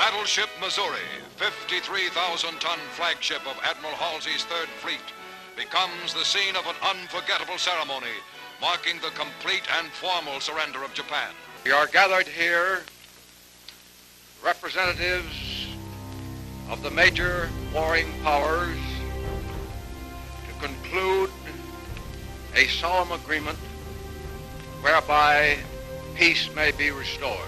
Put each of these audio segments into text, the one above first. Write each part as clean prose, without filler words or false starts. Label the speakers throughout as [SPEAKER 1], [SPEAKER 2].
[SPEAKER 1] Battleship Missouri, 53,000-ton flagship of Admiral Halsey's Third Fleet, becomes the scene of an unforgettable ceremony marking the complete and formal surrender of Japan.
[SPEAKER 2] We are gathered here, representatives of the major warring powers, to conclude a solemn agreement whereby peace may be restored.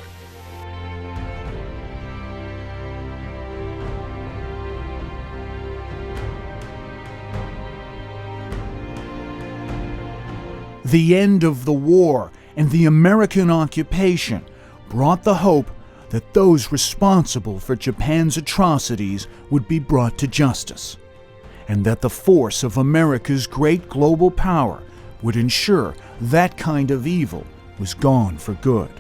[SPEAKER 3] The end of the war and the American occupation brought the hope that those responsible for Japan's atrocities would be brought to justice, and that the force of America's great global power would ensure that kind of evil was gone for good.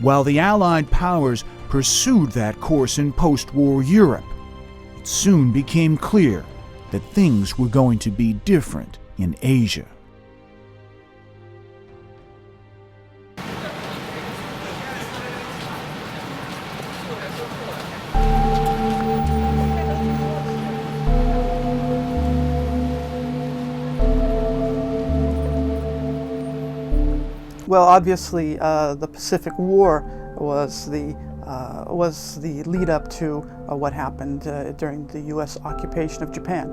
[SPEAKER 3] While the Allied powers pursued that course in post-war Europe, it soon became clear that things were going to be different in Asia.
[SPEAKER 4] Well, obviously, the Pacific War was the lead up to what happened during the U.S. occupation of Japan.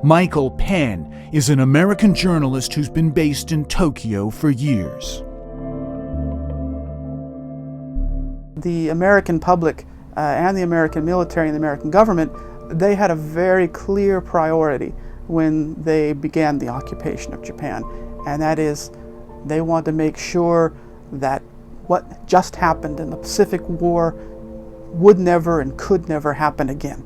[SPEAKER 3] Michael Penn is an American journalist who's been based in Tokyo for years.
[SPEAKER 4] The American public and the American military and the American government, they had a very clear priority when they began the occupation of Japan, and that is they wanted to make sure that what just happened in the Pacific War would never and could never happen again.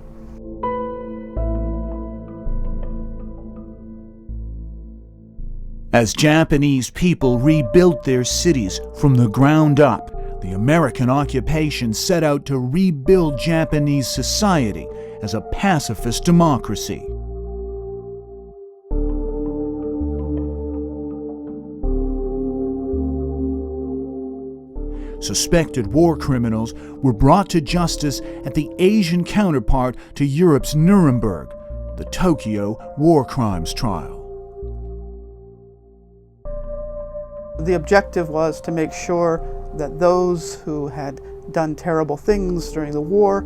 [SPEAKER 3] As Japanese people rebuilt their cities from the ground up, the American occupation set out to rebuild Japanese society as a pacifist democracy. Suspected war criminals were brought to justice at the Asian counterpart to Europe's Nuremberg, the Tokyo War Crimes Trial.
[SPEAKER 4] The objective was to make sure that those who had done terrible things during the war,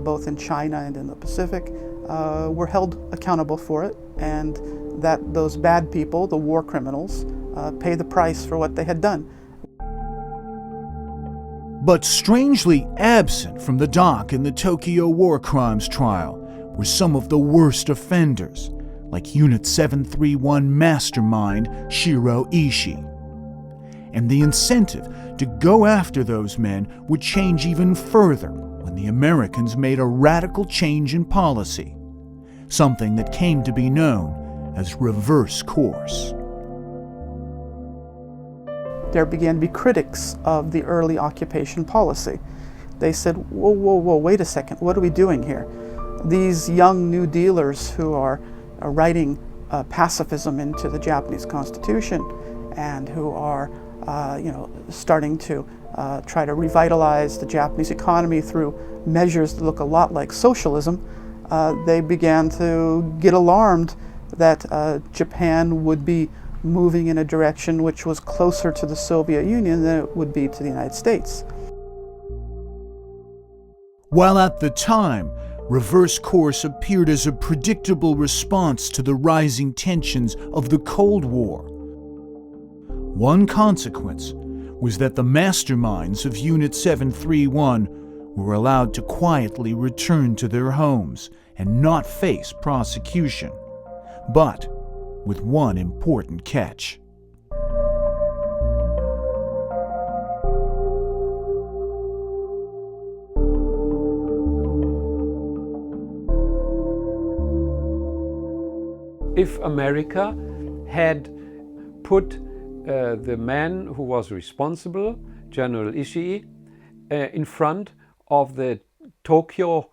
[SPEAKER 4] both in China and in the Pacific, were held accountable for it, and that those bad people, the war criminals, pay the price for what they had done.
[SPEAKER 3] But strangely absent from the dock in the Tokyo War Crimes Trial were some of the worst offenders, like Unit 731 mastermind Shiro Ishii. And the incentive to go after those men would change even further when the Americans made a radical change in policy, something that came to be known as reverse course.
[SPEAKER 4] There began to be critics of the early occupation policy. They said, whoa, wait a second, what are we doing here? These young New Dealers who are writing pacifism into the Japanese Constitution and who are starting to try to revitalize the Japanese economy through measures that look a lot like socialism, they began to get alarmed that Japan would be moving in a direction which was closer to the Soviet Union than it would be to the United States.
[SPEAKER 3] While at the time, reverse course appeared as a predictable response to the rising tensions of the Cold War, one consequence was that the masterminds of Unit 731 were allowed to quietly return to their homes and not face prosecution, but with one important catch.
[SPEAKER 5] If America had put the man who was responsible, General Ishii, in front of the Tokyo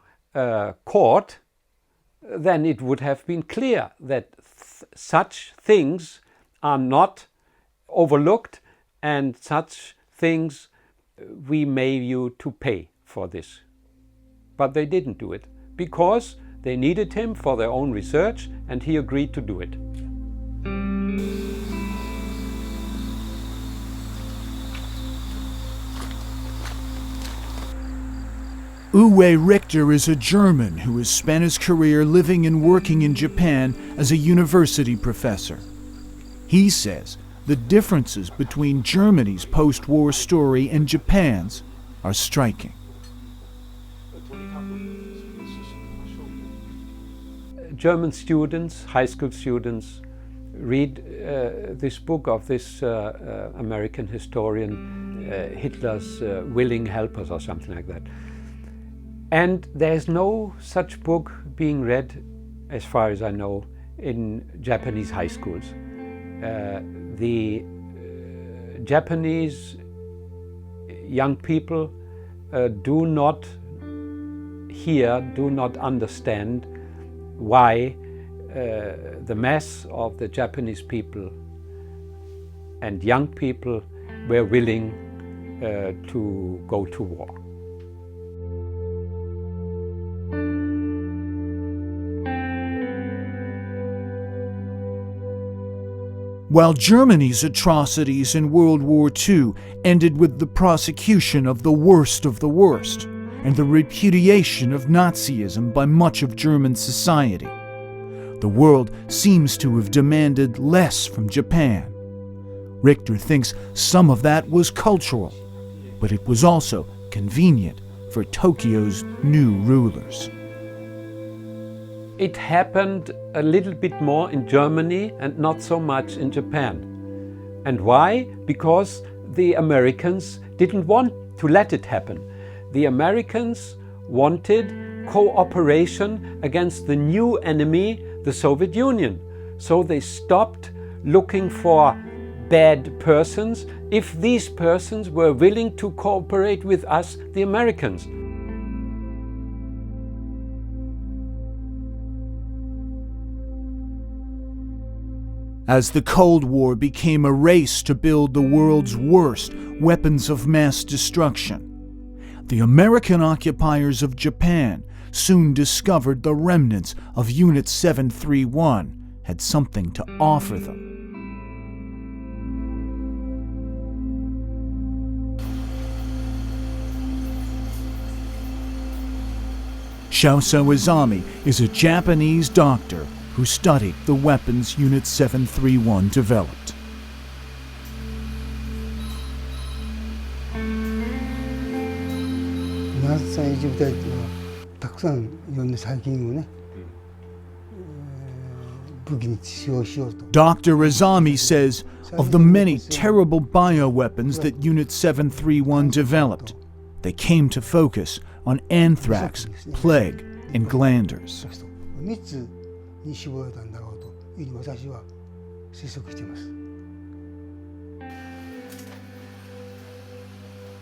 [SPEAKER 5] court, then it would have been clear that such things are not overlooked, and such things we may you to pay for this. But they didn't do it because they needed him for their own research, and he agreed to do it.
[SPEAKER 3] Uwe Richter is a German who has spent his career living and working in Japan as a university professor. He says the differences between Germany's post-war story and Japan's are striking.
[SPEAKER 5] German students, high school students, read this book of this American historian, Hitler's Willing Helpers or something like that. And there's no such book being read, as far as I know, in Japanese high schools. The Japanese young people do not understand why the mass of the Japanese people and young people were willing to go to war.
[SPEAKER 3] While Germany's atrocities in World War II ended with the prosecution of the worst and the repudiation of Nazism by much of German society, the world seems to have demanded less from Japan. Richter thinks some of that was cultural, but it was also convenient for Tokyo's new rulers.
[SPEAKER 5] It happened a little bit more in Germany and not so much in Japan. And why? Because the Americans didn't want to let it happen. The Americans wanted cooperation against the new enemy, the Soviet Union. So they stopped looking for bad persons if these persons were willing to cooperate with us, the Americans.
[SPEAKER 3] As the Cold War became a race to build the world's worst weapons of mass destruction, the American occupiers of Japan soon discovered the remnants of Unit 731 had something to offer them. Shouso Izami is a Japanese doctor who studied the weapons Unit 731 developed. Dr. Izami says of the many terrible bioweapons that Unit 731 developed, they came to focus on anthrax, plague, and glanders.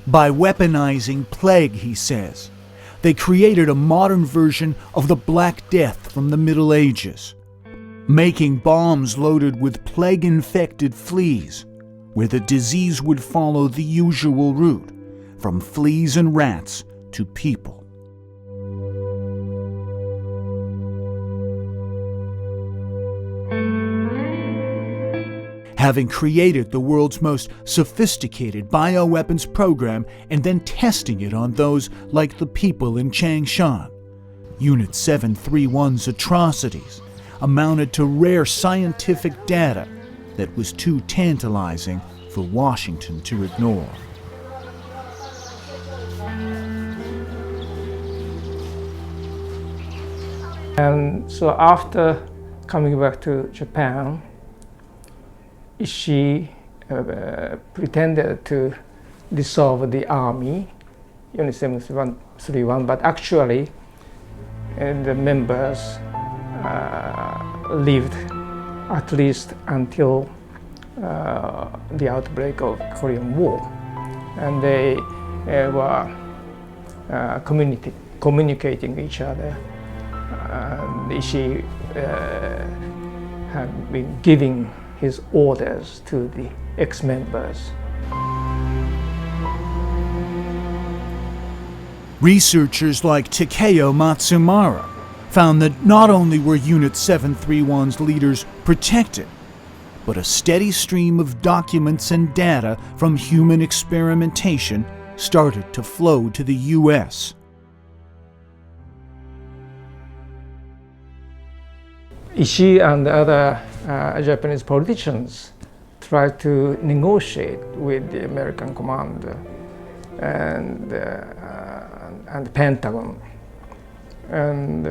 [SPEAKER 3] By weaponizing plague, he says, they created a modern version of the Black Death from the Middle Ages, making bombs loaded with plague-infected fleas, where the disease would follow the usual route, from fleas and rats to people. Having created the world's most sophisticated bioweapons program and then testing it on those like the people in Changshan, Unit 731's atrocities amounted to rare scientific data that was too tantalizing for Washington to ignore.
[SPEAKER 6] And so after coming back to Japan, she pretended to dissolve the army, Unit 731, but actually the members lived at least until the outbreak of Korean War. And they were communicating each other and Ishii had been giving his orders to the ex-members.
[SPEAKER 3] Researchers like Takeo Matsumara found that not only were Unit 731's leaders protected, but a steady stream of documents and data from human experimentation started to flow to the U.S.
[SPEAKER 6] Ishii and other Japanese politicians tried to negotiate with the American commander and the Pentagon, and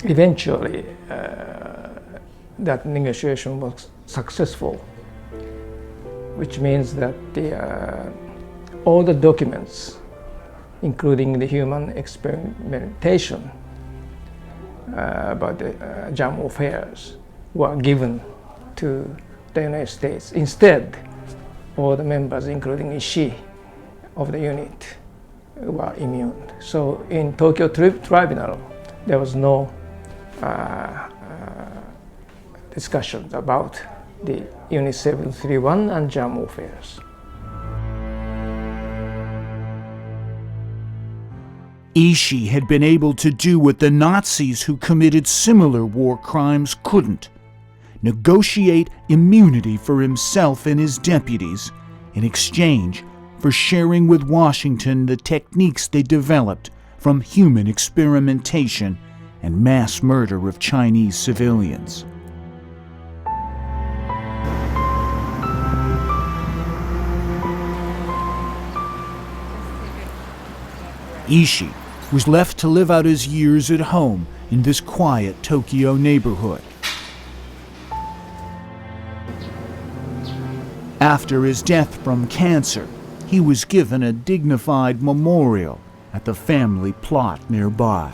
[SPEAKER 6] eventually that negotiation was successful, which means that all the documents, including the human experimentation about the JAM affairs, were given to the United States. Instead, all the members, including Ishii of the unit, were immune. So in Tokyo Tribunal, there was no discussions about the Unit 731 and JAM affairs.
[SPEAKER 3] Ishii had been able to do what the Nazis who committed similar war crimes couldn't: negotiate immunity for himself and his deputies in exchange for sharing with Washington the techniques they developed from human experimentation and mass murder of Chinese civilians. Ishii was left to live out his years at home in this quiet Tokyo neighborhood. After his death from cancer, he was given a dignified memorial at the family plot nearby.